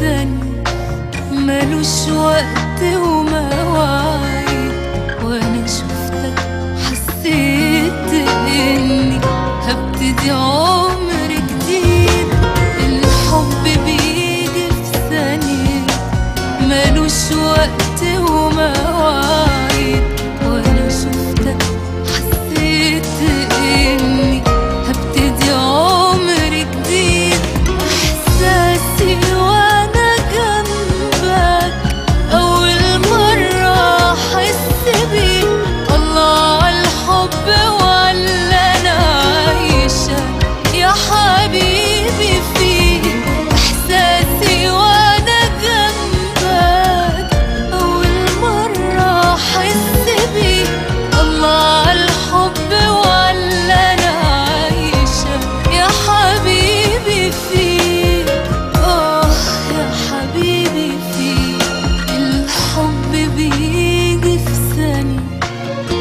ثانية، ملوش وقت ومواعيد. وانا شفتك حسيت اني هبتدي عمر جديد. الحب بيجي في ثانية، ملوش وقت ومواعيد. وانا شفتك حسيت اني هبتدي عمر جديد. احساسي وانا جنبك اول مرة احس بيه. الله عالحب وعلى انا عايشة يا حبيبي فيه. احساسي وانا جنبك اول مرة احس بيه. الله عالحب وعلى انا عايشة يا حبيبي فيه. يا حبيبي فيه. الحب بيجي في ثانية،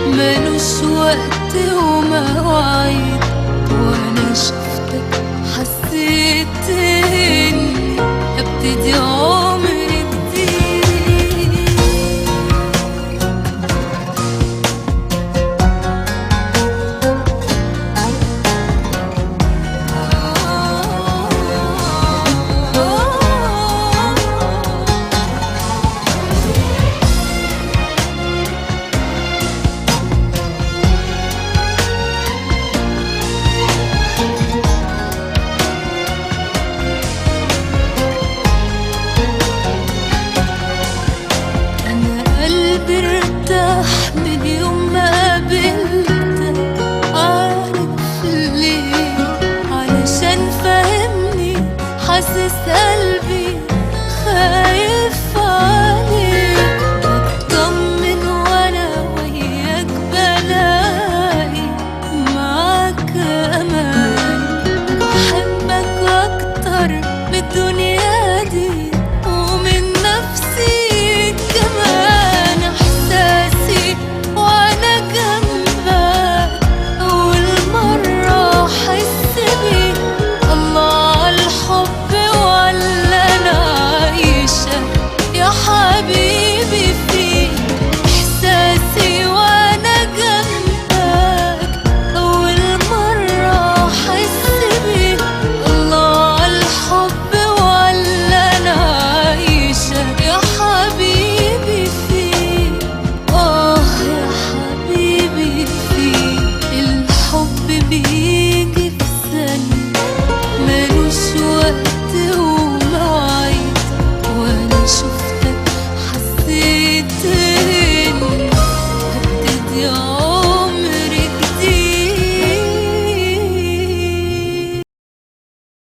ملوش وقت ومواعيد. وانا شفتك حسيت اني هبتدي عمر جديد. أنا قلبي ارتاح من يوم ما قابلتك. عارف ليه؟ علشان فاهمني، حاسس قلبي